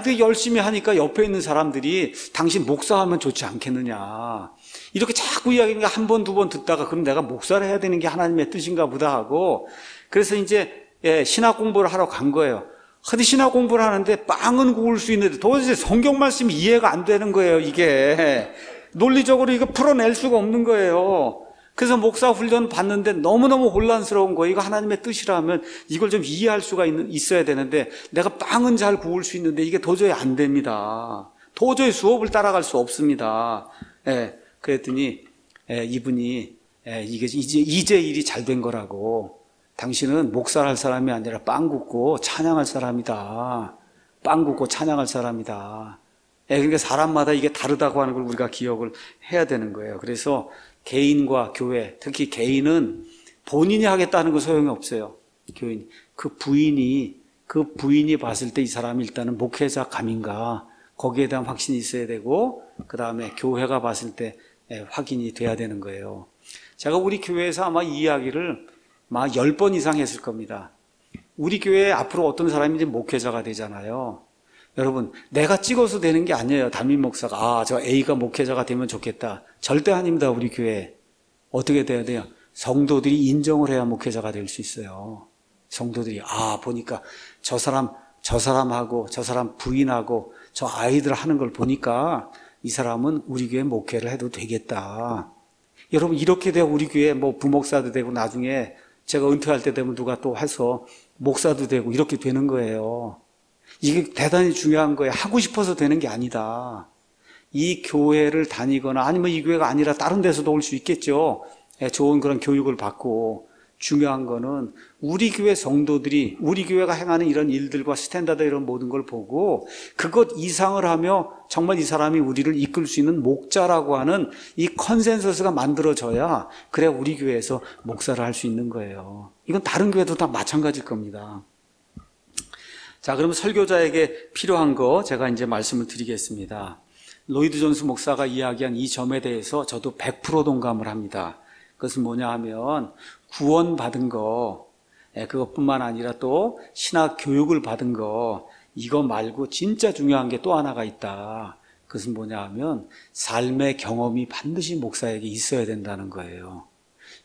되게 열심히 하니까 옆에 있는 사람들이 당신 목사하면 좋지 않겠느냐. 이렇게 자꾸 이야기하니까 한 번, 두 번 듣다가 그럼 내가 목사를 해야 되는 게 하나님의 뜻인가 보다 하고 그래서 이제 신학 공부를 하러 간 거예요. 근데 신학 공부를 하는데 빵은 구울 수 있는데 도대체 성경 말씀이 이해가 안 되는 거예요, 이게. 논리적으로 이거 풀어낼 수가 없는 거예요. 그래서 목사 훈련 받는데 너무너무 혼란스러운 거예요. 이거 하나님의 뜻이라면 이걸 좀 이해할 수가 있어야 되는데 내가 빵은 잘 구울 수 있는데 이게 도저히 안 됩니다. 도저히 수업을 따라갈 수 없습니다. 그랬더니 이분이 이게 이제 일이 잘 된 거라고. 당신은 목사를 할 사람이 아니라 빵 굽고 찬양할 사람이다. 빵 굽고 찬양할 사람이다. 그러니까 사람마다 이게 다르다고 하는 걸 우리가 기억을 해야 되는 거예요. 그래서 개인과 교회, 특히 개인은 본인이 하겠다는 거 소용이 없어요. 교인. 그 부인이 봤을 때 이 사람이 일단은 목회자 감인가 거기에 대한 확신이 있어야 되고 그 다음에 교회가 봤을 때 확인이 돼야 되는 거예요. 제가 우리 교회에서 아마 이 이야기를 10번 이상 했을 겁니다. 우리 교회에 앞으로 어떤 사람이 이제 목회자가 되잖아요. 여러분, 내가 찍어서 되는 게 아니에요. 담임 목사가 저 A가 목회자가 되면 좋겠다. 절대 아닙니다. 우리 교회 어떻게 돼야 돼요? 성도들이 인정을 해야 목회자가 될 수 있어요. 성도들이 보니까 저 사람하고 저 사람 부인하고 저 아이들 하는 걸 보니까 이 사람은 우리 교회 목회를 해도 되겠다. 여러분 이렇게 되어 우리 교회 뭐 부목사도 되고 나중에 제가 은퇴할 때 되면 누가 또 해서 목사도 되고 이렇게 되는 거예요. 이게 대단히 중요한 거예요. 하고 싶어서 되는 게 아니다. 이 교회를 다니거나 아니면 이 교회가 아니라 다른 데서도 올 수 있겠죠. 좋은 그런 교육을 받고 중요한 거는 우리 교회 성도들이 우리 교회가 행하는 이런 일들과 스탠다드 이런 모든 걸 보고 그것 이상을 하며 정말 이 사람이 우리를 이끌 수 있는 목자라고 하는 이 컨센서스가 만들어져야 그래야 우리 교회에서 목사를 할 수 있는 거예요. 이건 다른 교회도 다 마찬가지일 겁니다. 자, 그러면 설교자에게 필요한 거 제가 이제 말씀을 드리겠습니다. 로이드 존스 목사가 이야기한 이 점에 대해서 저도 100% 동감을 합니다. 그것은 뭐냐 하면 구원받은 거, 그것뿐만 아니라 또 신학 교육을 받은 거, 이거 말고 진짜 중요한 게 또 하나가 있다. 그것은 뭐냐 하면 삶의 경험이 반드시 목사에게 있어야 된다는 거예요.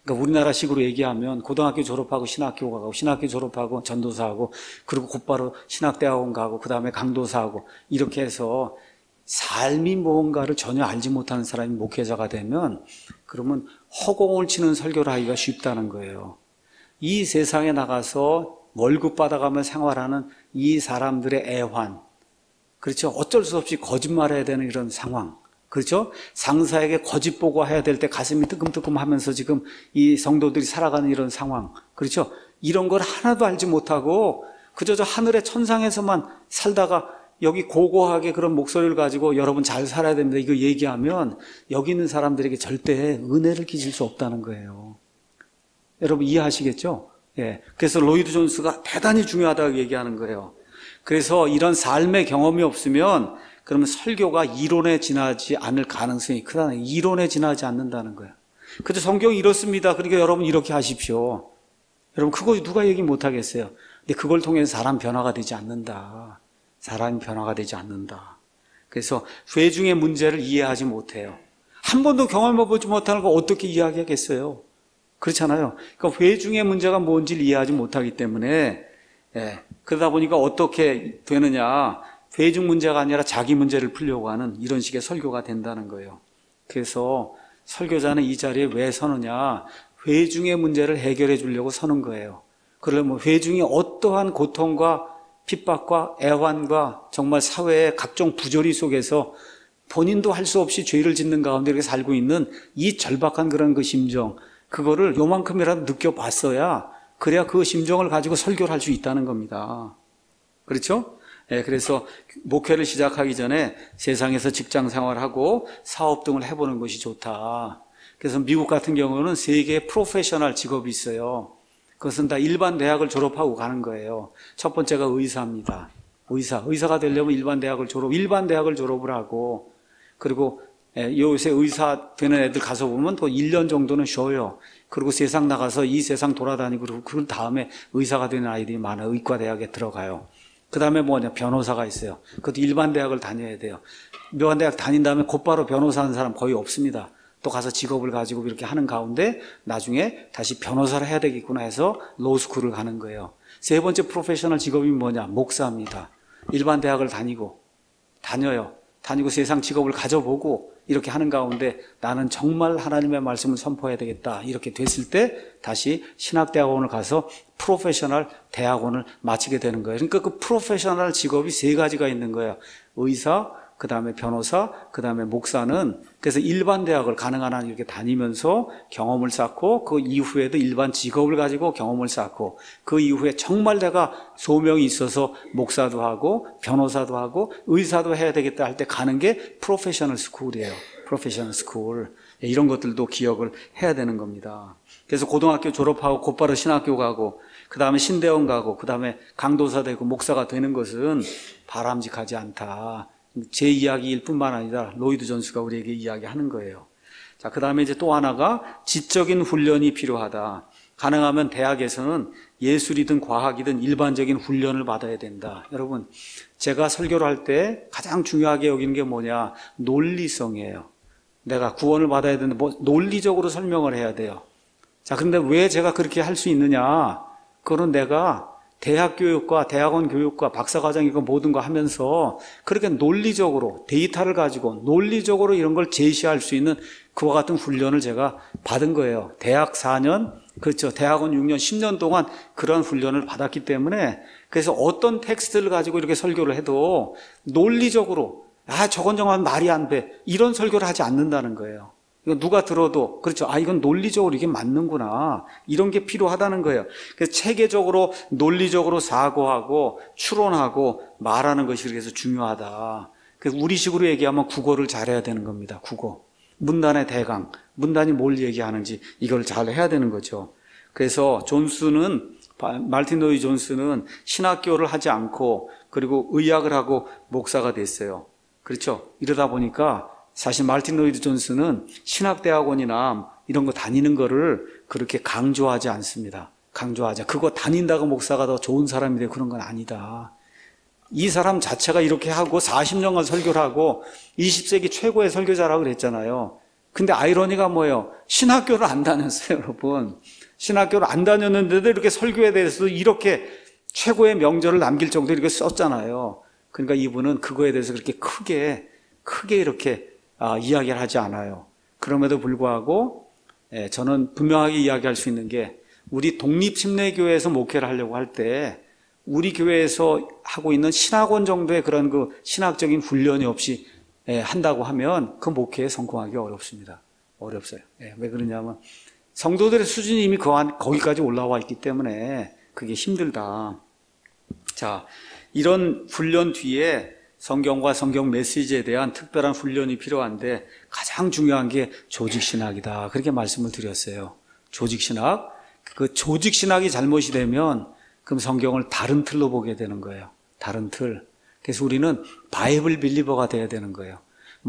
그러니까 우리나라식으로 얘기하면 고등학교 졸업하고 신학교 가고 신학교 졸업하고 전도사하고 그리고 곧바로 신학대학원 가고 그 다음에 강도사하고 이렇게 해서 삶이 뭔가를 전혀 알지 못하는 사람이 목회자가 되면 그러면 허공을 치는 설교를 하기가 쉽다는 거예요. 이 세상에 나가서 월급 받아가며 생활하는 이 사람들의 애환, 그렇죠? 어쩔 수 없이 거짓말해야 되는 이런 상황, 그렇죠? 상사에게 거짓 보고해야 될 때 가슴이 뜨끔뜨끔 하면서 지금 이 성도들이 살아가는 이런 상황, 그렇죠? 이런 걸 하나도 알지 못하고 그저 저 하늘의 천상에서만 살다가 여기 고고하게 그런 목소리를 가지고 여러분 잘 살아야 됩니다. 이거 얘기하면 여기 있는 사람들에게 절대 은혜를 끼칠 수 없다는 거예요. 여러분 이해하시겠죠? 예. 그래서 로이드 존스가 대단히 중요하다고 얘기하는 거예요. 그래서 이런 삶의 경험이 없으면 그러면 설교가 이론에 지나지 않을 가능성이 크다는 거예요. 이론에 지나지 않는다는 거예요. 그래서 성경이 이렇습니다. 그러니까 여러분 이렇게 하십시오. 여러분 그거 누가 얘기 못 하겠어요. 근데 그걸 통해서 사람 변화가 되지 않는다. 사람이 변화가 되지 않는다. 그래서 회중의 문제를 이해하지 못해요. 한 번도 경험해보지 못하는 거 어떻게 이야기하겠어요? 그렇잖아요. 그러니까 회중의 문제가 뭔지를 이해하지 못하기 때문에 그러다 보니까 어떻게 되느냐, 회중 문제가 아니라 자기 문제를 풀려고 하는 이런 식의 설교가 된다는 거예요. 그래서 설교자는 이 자리에 왜 서느냐, 회중의 문제를 해결해 주려고 서는 거예요. 그러면 회중이 어떠한 고통과 핍박과 애환과 정말 사회의 각종 부조리 속에서 본인도 할 수 없이 죄를 짓는 가운데 이렇게 살고 있는 이 절박한 그런 그 심정, 그거를 요만큼이라도 느껴봤어야 그래야 그 심정을 가지고 설교를 할 수 있다는 겁니다. 그렇죠? 그래서 목회를 시작하기 전에 세상에서 직장 생활하고 사업 등을 해보는 것이 좋다. 그래서 미국 같은 경우는 세 개의 프로페셔널 직업이 있어요. 그것은 다 일반 대학을 졸업하고 가는 거예요. 첫 번째가 의사입니다. 의사가 되려면 일반 대학을 졸업을 하고, 그리고 요새 의사 되는 애들 가서 보면 또 1년 정도는 쉬어요. 그리고 세상 나가서 이 세상 돌아다니고, 그 다음에 의사가 되는 아이들이 많아요. 의과대학에 들어가요. 그 다음에 변호사가 있어요. 그것도 일반 대학을 다녀야 돼요. 일반 대학 다닌 다음에 곧바로 변호사 하는 사람 거의 없습니다. 또 가서 직업을 가지고 이렇게 하는 가운데 나중에 다시 변호사를 해야 되겠구나 해서 로스쿨을 가는 거예요. 세 번째 프로페셔널 직업이 뭐냐? 목사입니다. 일반 대학을 다녀요. 다니고 세상 직업을 가져보고 이렇게 하는 가운데 나는 정말 하나님의 말씀을 선포해야 되겠다. 이렇게 됐을 때 다시 신학대학원을 가서 프로페셔널 대학원을 마치게 되는 거예요. 그러니까 그 프로페셔널 직업이 세 가지가 있는 거예요. 의사, 그 다음에 변호사, 그 다음에 목사는 그래서 일반 대학을 가능한 한 이렇게 다니면서 경험을 쌓고 그 이후에도 일반 직업을 가지고 경험을 쌓고 그 이후에 정말 내가 소명이 있어서 목사도 하고 변호사도 하고 의사도 해야 되겠다 할 때 가는 게 프로페셔널 스쿨이에요. 프로페셔널 스쿨. 이런 것들도 기억을 해야 되는 겁니다. 그래서 고등학교 졸업하고 곧바로 신학교 가고 그 다음에 신대원 가고 그 다음에 강도사 되고 목사가 되는 것은 바람직하지 않다. 제 이야기일 뿐만 아니라 로이드 존스가 우리에게 이야기하는 거예요. 자, 그 다음에 이제 또 하나가 지적인 훈련이 필요하다. 가능하면 대학에서는 예술이든 과학이든 일반적인 훈련을 받아야 된다. 여러분, 제가 설교를 할 때 가장 중요하게 여기는 게 뭐냐? 논리성이에요. 내가 구원을 받아야 되는데 논리적으로 설명을 해야 돼요. 자, 그런데 왜 제가 그렇게 할 수 있느냐? 그거는 내가 대학 교육과 대학원 교육과 박사과정이고 모든 거 하면서 그렇게 논리적으로 데이터를 가지고 논리적으로 이런 걸 제시할 수 있는 그와 같은 훈련을 제가 받은 거예요. 대학 4년, 그렇죠. 대학원 6년, 10년 동안 그런 훈련을 받았기 때문에 그래서 어떤 텍스트를 가지고 이렇게 설교를 해도 논리적으로 저건 정말 말이 안 돼. 이런 설교를 하지 않는다는 거예요. 이거 누가 들어도 그렇죠. 이건 논리적으로 이게 맞는구나. 이런 게 필요하다는 거예요. 그래서 체계적으로 논리적으로 사고하고 추론하고 말하는 것이 그래서 중요하다. 그래서 우리식으로 얘기하면 국어를 잘해야 되는 겁니다. 국어. 문단의 대강, 문단이 뭘 얘기하는지 이걸 잘 해야 되는 거죠. 그래서 말틴 로이드 존스는 신학교를 하지 않고 그리고 의학을 하고 목사가 됐어요. 그렇죠. 이러다 보니까 사실 말틴 로이드 존스는 신학대학원이나 이런 거 다니는 거를 그렇게 강조하지 않습니다. 그거 다닌다고 목사가 더 좋은 사람이 되고 그런 건 아니다. 이 사람 자체가 이렇게 하고 40년간 설교를 하고 20세기 최고의 설교자라고 그랬잖아요. 근데 아이러니가 뭐예요? 신학교를 안 다녔어요, 여러분. 신학교를 안 다녔는데도 이렇게 설교에 대해서도 이렇게 최고의 명절을 남길 정도로 이렇게 썼잖아요. 그러니까 이분은 그거에 대해서 그렇게 크게 이렇게 이야기를 하지 않아요. 그럼에도 불구하고 저는 분명하게 이야기할 수 있는 게 우리 독립침례교회에서 목회를 하려고 할 때 우리 교회에서 하고 있는 신학원 정도의 그런 그 신학적인 훈련이 없이 한다고 하면 그 목회에 성공하기 어렵습니다. 어렵어요. 왜 그러냐면 성도들의 수준이 이미 거기까지 올라와 있기 때문에 그게 힘들다. 자, 이런 훈련 뒤에 성경과 성경 메시지에 대한 특별한 훈련이 필요한데 가장 중요한 게 조직신학이다. 그렇게 말씀을 드렸어요. 조직신학. 그 조직신학이 잘못이 되면 그럼 성경을 다른 틀로 보게 되는 거예요. 다른 틀. 그래서 우리는 바이블 빌리버가 돼야 되는 거예요.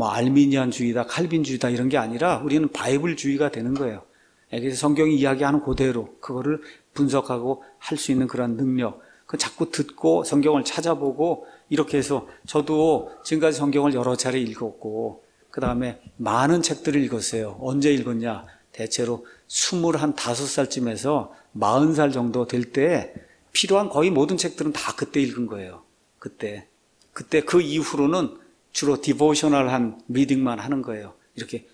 알미니안주의다, 칼빈주의다 이런 게 아니라 우리는 바이블주의가 되는 거예요. 그래서 성경이 이야기하는 그대로 그거를 분석하고 할 수 있는 그런 능력. 그 자꾸 듣고 성경을 찾아보고 이렇게 해서 저도 지금까지 성경을 여러 차례 읽었고 그 다음에 많은 책들을 읽었어요. 언제 읽었냐? 대체로 25살쯤에서 40살 정도 될 때 필요한 거의 모든 책들은 다 그때 읽은 거예요. 그때 그 이후로는 주로 디보셔널한 리딩만 하는 거예요. 이렇게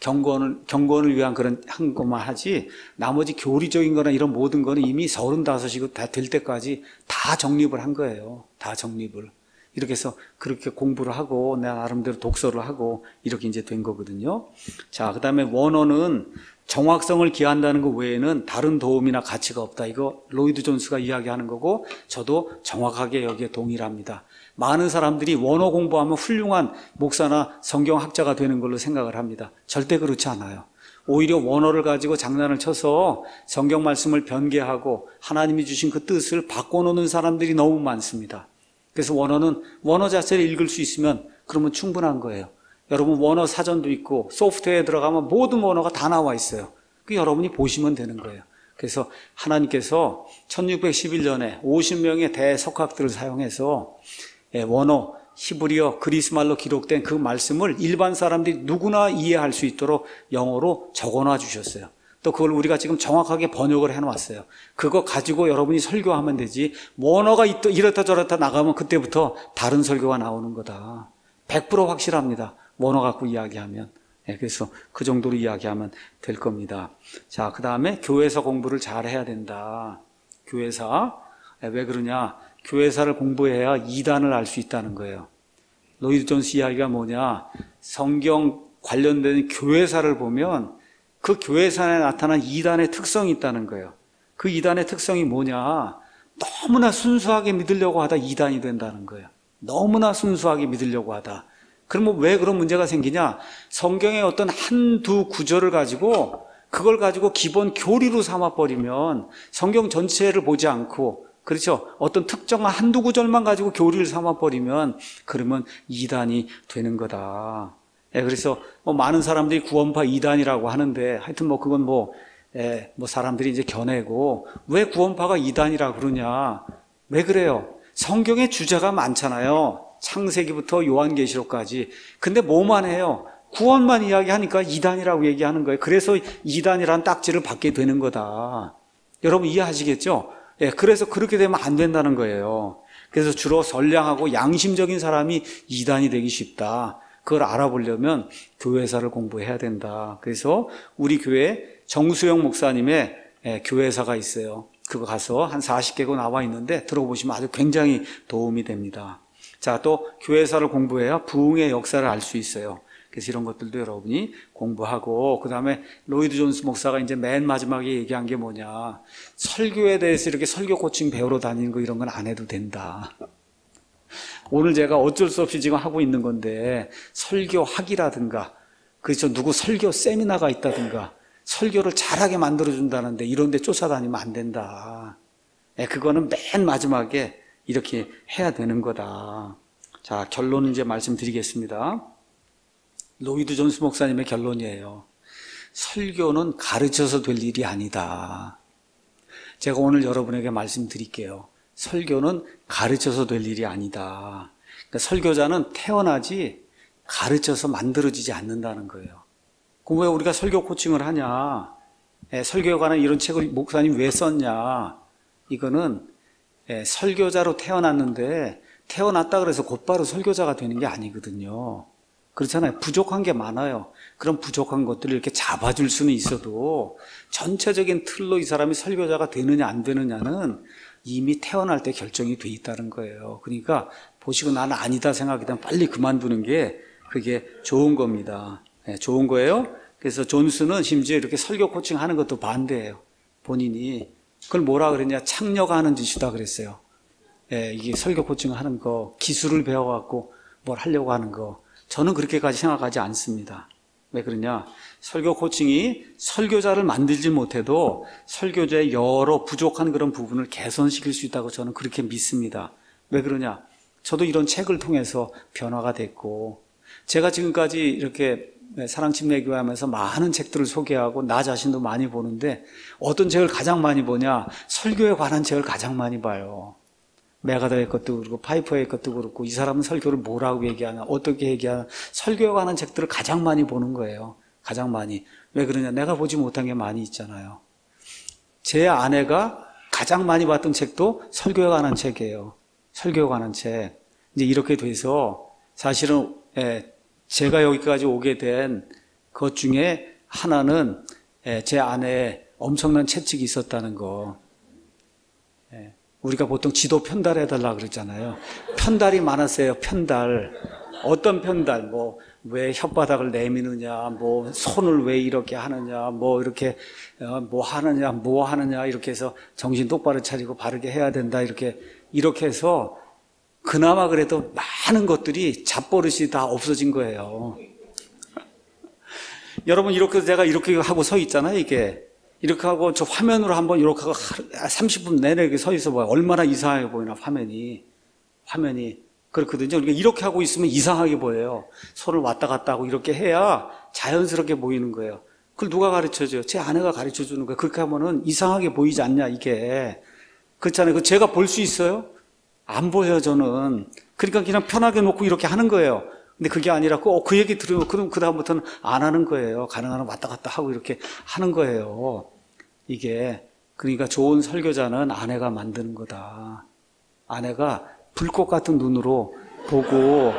경건을 위한 그런 한 것만 하지 나머지 교리적인 거나 이런 모든 거는 이미 35이고 다 될 때까지 다 정립을 한 거예요. 다 정립을. 이렇게 해서 그렇게 공부를 하고 내가 나름대로 독서를 하고 이렇게 이제 된 거거든요. 자, 그 다음에 원어는 정확성을 기한다는 것 외에는 다른 도움이나 가치가 없다. 이거 로이드 존스가 이야기하는 거고 저도 정확하게 여기에 동의를 합니다. 많은 사람들이 원어 공부하면 훌륭한 목사나 성경학자가 되는 걸로 생각을 합니다. 절대 그렇지 않아요. 오히려 원어를 가지고 장난을 쳐서 성경 말씀을 변개하고 하나님이 주신 그 뜻을 바꿔놓는 사람들이 너무 많습니다. 그래서 원어는 원어 자체를 읽을 수 있으면 그러면 충분한 거예요. 여러분 원어 사전도 있고 소프트웨어에 들어가면 모든 원어가 다 나와 있어요. 그 여러분이 보시면 되는 거예요. 그래서 하나님께서 1611년에 50명의 대석학들을 사용해서 원어, 히브리어, 그리스말로 기록된 그 말씀을 일반 사람들이 누구나 이해할 수 있도록 영어로 적어놔 주셨어요. 또 그걸 우리가 지금 정확하게 번역을 해놓았어요. 그거 가지고 여러분이 설교하면 되지 원어가 이렇다 저렇다 나가면 그때부터 다른 설교가 나오는 거다. 100% 확실합니다. 원어 갖고 이야기하면. 그래서 그 정도로 이야기하면 될 겁니다. 자, 그 다음에 교회사 공부를 잘 해야 된다. 교회사. 왜 그러냐? 교회사를 공부해야 이단을 알 수 있다는 거예요. 로이드 존스 이야기가 뭐냐? 성경 관련된 교회사를 보면 그 교회사에 나타난 이단의 특성이 있다는 거예요. 그 이단의 특성이 뭐냐? 너무나 순수하게 믿으려고 하다 이단이 된다는 거예요. 너무나 순수하게 믿으려고 하다. 그러면 왜 그런 문제가 생기냐? 성경의 어떤 한두 구절을 가지고 그걸 가지고 기본 교리로 삼아버리면 성경 전체를 보지 않고 그렇죠? 어떤 특정한 한두 구절만 가지고 교리를 삼아버리면 그러면 이단이 되는 거다. 그래서 많은 사람들이 구원파 이단이라고 하는데 하여튼 그건 사람들이 이제 겨내고 왜 구원파가 이단이라 그러냐? 왜 그래요? 성경의 주제가 많잖아요. 창세기부터 요한계시록까지. 근데 뭐만 해요? 구원만 이야기하니까 이단이라고 얘기하는 거예요. 그래서 이단이라는 딱지를 받게 되는 거다. 여러분 이해하시겠죠? 예, 그래서 그렇게 되면 안 된다는 거예요. 그래서 주로 선량하고 양심적인 사람이 이단이 되기 쉽다. 그걸 알아보려면 교회사를 공부해야 된다. 그래서 우리 교회 정수영 목사님의 교회사가 있어요. 그거 가서 한 40개국 나와 있는데 들어보시면 아주 굉장히 도움이 됩니다. 자, 또 교회사를 공부해야 부흥의 역사를 알 수 있어요. 그래서 이런 것들도 여러분이 공부하고, 그 다음에 로이드 존스 목사가 이제 맨 마지막에 얘기한 게 뭐냐. 설교에 대해서 이렇게 설교 코칭 배우러 다니는 거 이런 건 안 해도 된다. 오늘 제가 어쩔 수 없이 지금 하고 있는 건데, 설교학이라든가, 그렇죠. 누구 설교 세미나가 있다든가, 설교를 잘하게 만들어준다는데 이런 데 쫓아다니면 안 된다. 그거는 맨 마지막에 이렇게 해야 되는 거다. 자, 결론은 이제 말씀드리겠습니다. 로이드 존스 목사님의 결론이에요. 설교는 가르쳐서 될 일이 아니다. 제가 오늘 여러분에게 말씀드릴게요. 설교는 가르쳐서 될 일이 아니다. 그러니까 설교자는 태어나지 가르쳐서 만들어지지 않는다는 거예요. 그럼 왜 우리가 설교 코칭을 하냐? 설교에 관한 이런 책을 목사님 왜 썼냐? 이거는 설교자로 태어났는데 태어났다 그래서 곧바로 설교자가 되는 게 아니거든요. 그렇잖아요. 부족한 게 많아요. 그런 부족한 것들을 이렇게 잡아줄 수는 있어도 전체적인 틀로 이 사람이 설교자가 되느냐 안 되느냐는 이미 태어날 때 결정이 돼 있다는 거예요. 그러니까 보시고 나는 아니다 생각이면 빨리 그만두는 게 그게 좋은 겁니다. 좋은 거예요. 그래서 존스는 심지어 이렇게 설교 코칭하는 것도 반대예요. 본인이. 그걸 뭐라 그랬냐. 창녀가하는 짓이다 그랬어요. 이게 설교 코칭하는 거, 기술을 배워갖고 뭘 하려고 하는 거. 저는 그렇게까지 생각하지 않습니다. 왜 그러냐? 설교 코칭이 설교자를 만들지 못해도 설교자의 여러 부족한 그런 부분을 개선시킬 수 있다고 저는 그렇게 믿습니다. 왜 그러냐? 저도 이런 책을 통해서 변화가 됐고, 제가 지금까지 이렇게 사랑침례교회 하면서 많은 책들을 소개하고 나 자신도 많이 보는데 어떤 책을 가장 많이 보냐? 설교에 관한 책을 가장 많이 봐요. 메가더의 것도 그렇고 파이퍼의 것도 그렇고, 이 사람은 설교를 뭐라고 얘기하나, 어떻게 얘기하나, 설교에 관한 책들을 가장 많이 보는 거예요. 가장 많이. 왜 그러냐? 내가 보지 못한 게 많이 있잖아요. 제 아내가 가장 많이 봤던 책도 설교에 관한 책이에요. 설교에 관한 책. 이제 이렇게 돼서 사실은 제가 여기까지 오게 된 것 중에 하나는 제 아내의 엄청난 채찍이 있었다는 거. 우리가 보통 지도 편달해달라 그러잖아요. 편달이 많았어요. 편달. 어떤 편달? 뭐 왜 혓바닥을 내미느냐, 뭐 손을 왜 이렇게 하느냐, 뭐 이렇게 뭐 하느냐 이렇게 해서 정신 똑바로 차리고 바르게 해야 된다, 이렇게 해서 그나마 그래도 많은 것들이 잡버릇이 다 없어진 거예요. 여러분, 이렇게 제가 이렇게 하고 서 있잖아요. 이게 이렇게 하고 저 화면으로 한번 이렇게 하고 30분 내내 이렇게 서 있어 봐요. 얼마나 이상하게 보이나, 화면이 그렇거든요. 그러니까 이렇게 하고 있으면 이상하게 보여요. 손을 왔다 갔다 하고 이렇게 해야 자연스럽게 보이는 거예요. 그걸 누가 가르쳐줘요? 제 아내가 가르쳐주는 거예요. 그렇게 하면은 이상하게 보이지 않냐, 이게. 그렇잖아요. 그 제가 볼 수 있어요? 안 보여요, 저는. 그러니까 그냥 편하게 놓고 이렇게 하는 거예요. 근데 그게 아니라 그 얘기 들으면 그럼 그다음부터는 안 하는 거예요. 가능한 왔다 갔다 하고 이렇게 하는 거예요. 이게. 그러니까 좋은 설교자는 아내가 만드는 거다. 아내가 불꽃 같은 눈으로 보고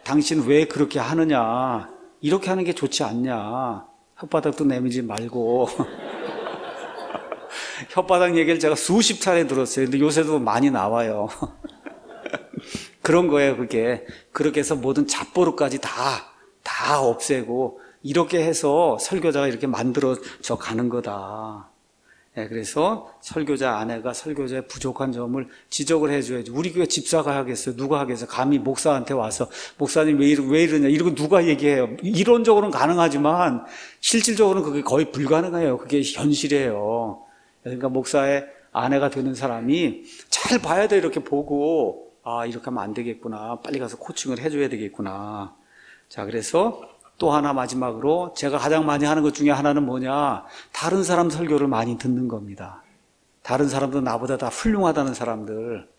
당신 왜 그렇게 하느냐, 이렇게 하는 게 좋지 않냐, 혓바닥도 내밀지 말고. 혓바닥 얘기를 제가 수십 차례 들었어요. 근데 요새도 많이 나와요. 그런 거예요, 그게. 그렇게 해서 모든 잡버릇까지 다 없애고 이렇게 해서 설교자가 이렇게 만들어져 가는 거다. 그래서 설교자 아내가 설교자의 부족한 점을 지적을 해줘야지. 우리 교회 집사가 하겠어요? 누가 하겠어요? 감히 목사한테 와서 목사님 왜 이러냐, 이러고 누가 얘기해요? 이론적으로는 가능하지만 실질적으로는 그게 거의 불가능해요. 그게 현실이에요. 그러니까 목사의 아내가 되는 사람이 잘 봐야 돼. 이렇게 보고, 아, 이렇게 하면 안 되겠구나, 빨리 가서 코칭을 해줘야 되겠구나. 자, 그래서 또 하나 마지막으로 제가 가장 많이 하는 것 중에 하나는 뭐냐, 다른 사람 설교를 많이 듣는 겁니다. 다른 사람도 나보다 다 훌륭하다는 사람들,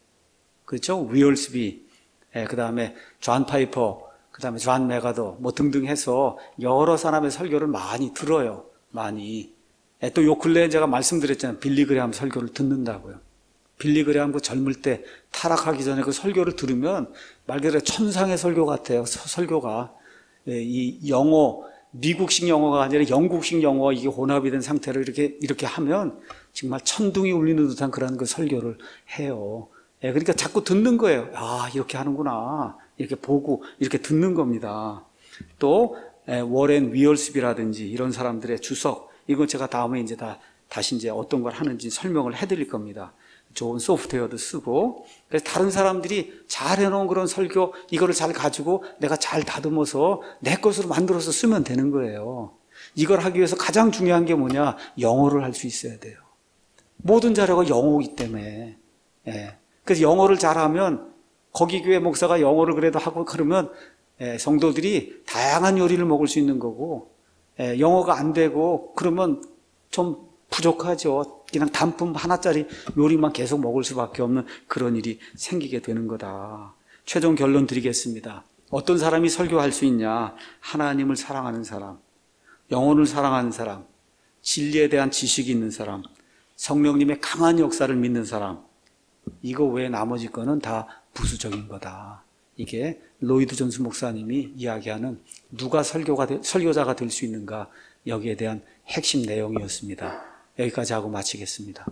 그렇죠? 위얼스비, 그 다음에 존 파이퍼, 그 다음에 존 메가더 뭐 등등 해서 여러 사람의 설교를 많이 들어요. 많이. 또 요 근래에 제가 말씀드렸잖아요. 빌리 그레함 설교를 듣는다고요. 빌리 그레함 그 젊을 때 타락하기 전에 그 설교를 들으면 말 그대로 천상의 설교 같아요. 설교가. 이 영어, 미국식 영어가 아니라 영국식 영어가 이게 혼합이 된 상태로 이렇게 하면 정말 천둥이 울리는 듯한 그런 그 설교를 해요. 그러니까 자꾸 듣는 거예요. 아, 이렇게 하는구나. 이렇게 보고 이렇게 듣는 겁니다. 또 워렌 위얼스비라든지 이런 사람들의 주석, 이건 제가 다음에 이제 다시 이제 어떤 걸 하는지 설명을 해드릴 겁니다. 좋은 소프트웨어도 쓰고. 그래서 다른 사람들이 잘 해놓은 그런 설교, 이거를 잘 가지고 내가 잘 다듬어서 내 것으로 만들어서 쓰면 되는 거예요. 이걸 하기 위해서 가장 중요한 게 뭐냐? 영어를 할 수 있어야 돼요. 모든 자료가 영어이기 때문에. 그래서 영어를 잘하면 거기 교회 목사가 영어를 그래도 하고 그러면 성도들이 다양한 요리를 먹을 수 있는 거고, 영어가 안 되고 그러면 좀 부족하죠. 그냥 단품 하나짜리 요리만 계속 먹을 수밖에 없는 그런 일이 생기게 되는 거다. 최종 결론 드리겠습니다. 어떤 사람이 설교할 수 있냐? 하나님을 사랑하는 사람, 영혼을 사랑하는 사람, 진리에 대한 지식이 있는 사람, 성령님의 강한 역사를 믿는 사람, 이거 외에 나머지 거는 다 부수적인 거다. 이게 로이드 존스 목사님이 이야기하는 누가 설교자가 될 수 있는가, 여기에 대한 핵심 내용이었습니다. 여기까지 하고 마치겠습니다.